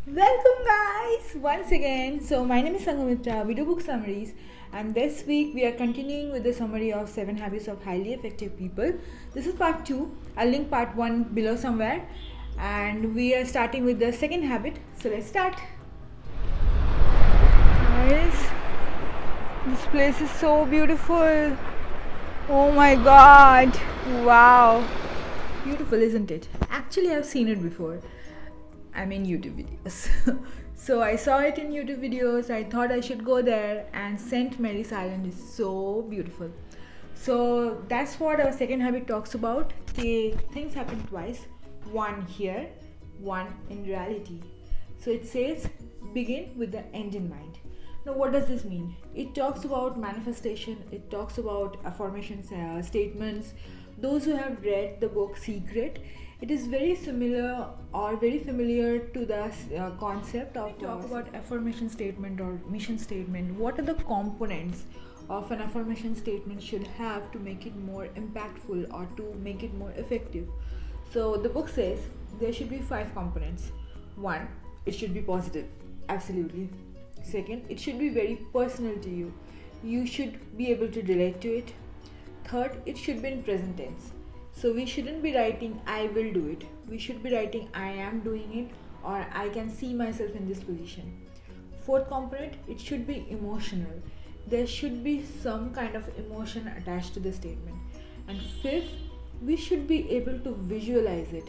Welcome guys once again. So my name is Sangamitra, we do book summaries, and this week we are continuing with the summary of 7 habits of highly effective people. This is part 2. I'll link part 1 below somewhere, and we are starting with the second habit. So let's start. Guys, this place is so beautiful. Oh my god. Wow. Beautiful, isn't it? Actually, I've seen it before. I mean YouTube videos. So I saw it in YouTube videos. I thought I should go there, and St. Mary's Island is so beautiful. So that's what our second habit talks about. The things happen twice, one here, one in reality. So it says begin with the end in mind. Now what does this mean? It talks about manifestation, it talks about affirmation statements. Those who have read the book Secret, it is very similar or very familiar to the concept of talk about affirmation statement or mission statement. What are the components of an affirmation statement should have to make it more impactful or to make it more effective? So the book says there should be 5 components. 1, it should be positive, absolutely. Second, it should be very personal to you. You should be able to relate to it. Third, it should be in present tense. So we shouldn't be writing I will do it. We should be writing I am doing it, or I can see myself in this position. Fourth component, it should be emotional. There should be some kind of emotion attached to the statement. And fifth, we should be able to visualize it.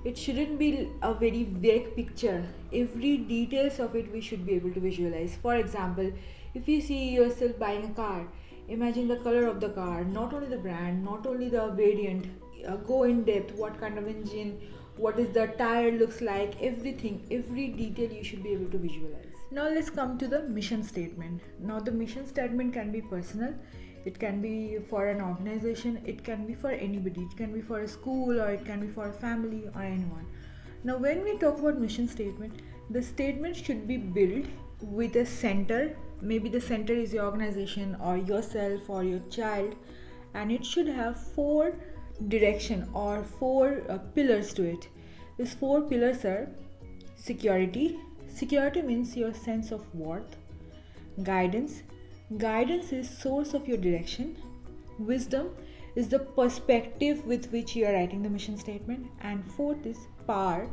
It shouldn't be a very vague picture. Every details of it we should be able to visualize. For example, if you see yourself buying a car, imagine the color of the car, not only the brand, not only the variant, go in depth, what kind of engine, what is the tire looks like, everything, every detail you should be able to visualize. Now let's come to the mission statement. Now the mission statement can be personal, it can be for an organization, it can be for anybody, it can be for a school, or it can be for a family or anyone. Now when we talk about mission statement, the statement should be built with a center. Maybe the center is your organization or yourself or your child, and it should have 4 direction or 4 pillars to it. These 4 pillars are security. Security means your sense of worth. Guidance. Guidance is source of your direction. Wisdom is the perspective with which you are writing the mission statement. And fourth is power,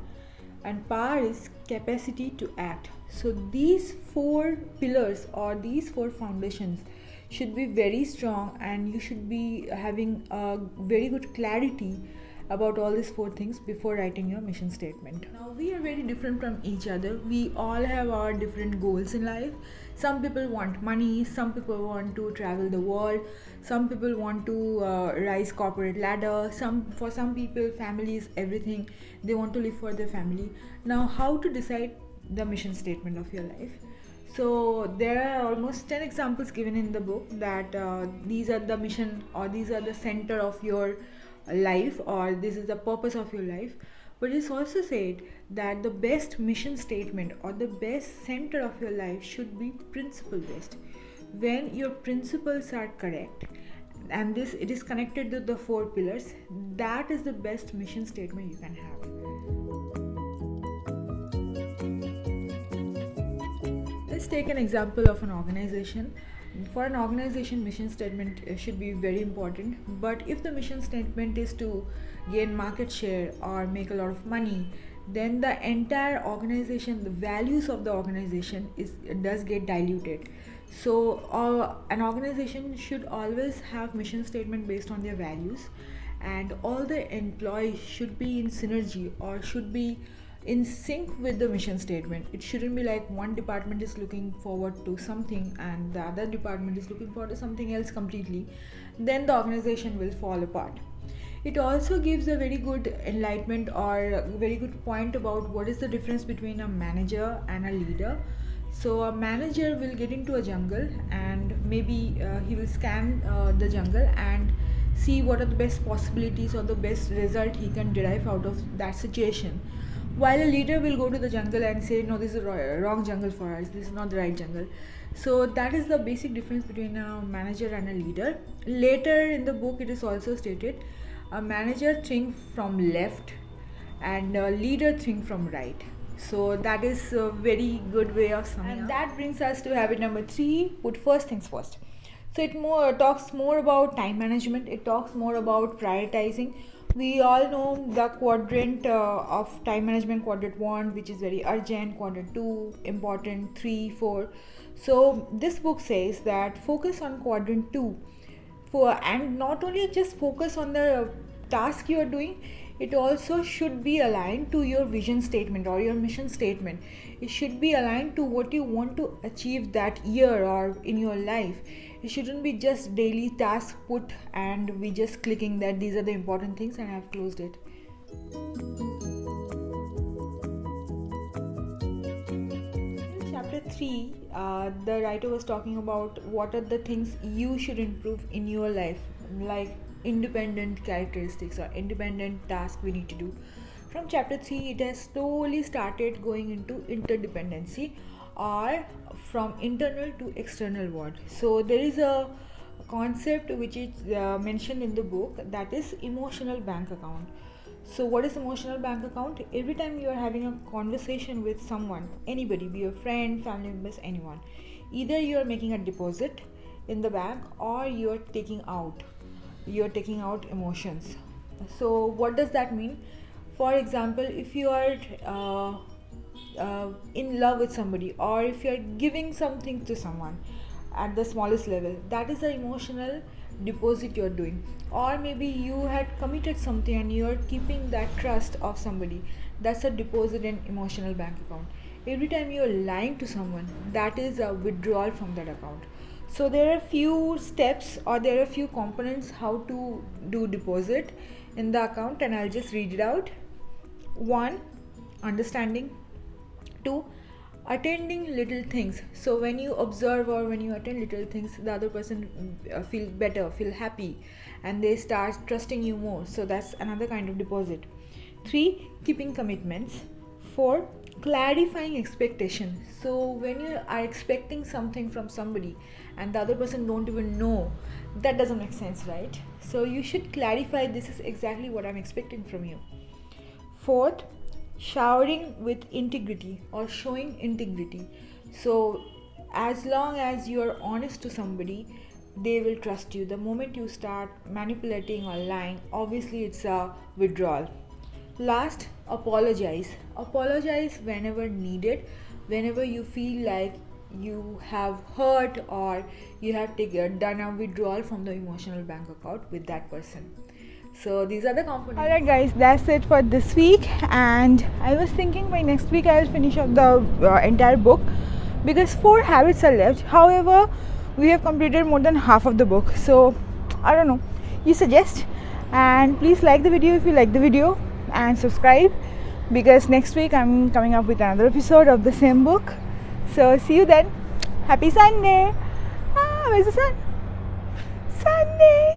and power is capacity to act. So these 4 pillars or these 4 foundations should be very strong, and you should be having a very good clarity about all these 4 things before writing your mission statement. Now we are very different from each other. We all have our different goals in life. Some people want money, some people want to travel the world, some people want to rise corporate ladder, for some people family is everything. They want to live for their family. Now how to decide the mission statement of your life? So there are almost 10 examples given in the book that these are the mission, or these are the center of your life, or this is the purpose of your life. But it's also said that the best mission statement or the best center of your life should be principle based. When your principles are correct, and this it is connected to the 4 pillars, that is the best mission statement you can have. Let's take an example of an organization. For an organization, mission statement should be very important. But if the mission statement is to gain market share or make a lot of money, then the entire organization, the values of the organization does get diluted. So an organization should always have mission statement based on their values, and all the employees should be in synergy or should be in sync with the mission statement. It shouldn't be like one department is looking forward to something and the other department is looking forward to something else completely. Then the organization will fall apart. It also gives a very good enlightenment or a very good point about what is the difference between a manager and a leader. So a manager will get into a jungle, and maybe he will scan the jungle and see what are the best possibilities or the best result he can derive out of that situation. While a leader will go to the jungle and say, no, this is a wrong jungle for us, this is not the right jungle. So that is the basic difference between a manager and a leader. Later in the book it is also stated a manager thinks from left and a leader thinks from right. So that is a very good way of summing up. And that brings us to habit number 3, put first things first. So it talks more about time management, it talks more about prioritizing. We all know the quadrant of time management: quadrant 1, which is very urgent; quadrant 2, important; 3, 4. So this book says that focus on quadrant 2, and not only just focus on the task you are doing, it also should be aligned to your vision statement or your mission statement. It should be aligned to what you want to achieve that year or in your life. It shouldn't be just daily tasks put and we just clicking that these are the important things and I've closed it. In chapter 3, the writer was talking about what are the things you should improve in your life, like independent characteristics or independent tasks we need to do. From chapter 3, it has slowly started going into interdependency or from internal to external world. So there is a concept which is mentioned in the book, that is emotional bank account. So what is emotional bank account? Every time you are having a conversation with someone, anybody, be your friend, family members, anyone, either you are making a deposit in the bank or you are taking out emotions. So what does that mean? For example, if you are in love with somebody, or if you are giving something to someone at the smallest level, that is the emotional deposit you are doing. Or maybe you had committed something and you are keeping that trust of somebody, that's a deposit in emotional bank account. Every time you are lying to someone, that is a withdrawal from that account. So there are few steps or there are few components how to do deposit in the account, and I'll just read it out. 1, understanding. 2, attending little things. So when you observe or when you attend little things, the other person feel better, feel happy, and they start trusting you more. So that's another kind of deposit. 3, keeping commitments. 4, clarifying expectation. So when you are expecting something from somebody and the other person don't even know, that doesn't make sense, right? So you should clarify, this is exactly what I'm expecting from you. 4th, showering with integrity or showing integrity. So as long as you are honest to somebody, they will trust you. The moment you start manipulating or lying, obviously it's a withdrawal. Last, apologize whenever needed, whenever you feel like you have hurt or you have done a withdrawal from the emotional bank account with that person. So these are the components. Alright guys, that's it for this week, and I was thinking by next week I will finish up the entire book because 4 habits are left. However, we have completed more than half of the book, so I don't know, you suggest. And please like the video if you like the video and subscribe, because next week I'm coming up with another episode of the same book. So see you then. Happy Sunday. Where's the sun? Sunday.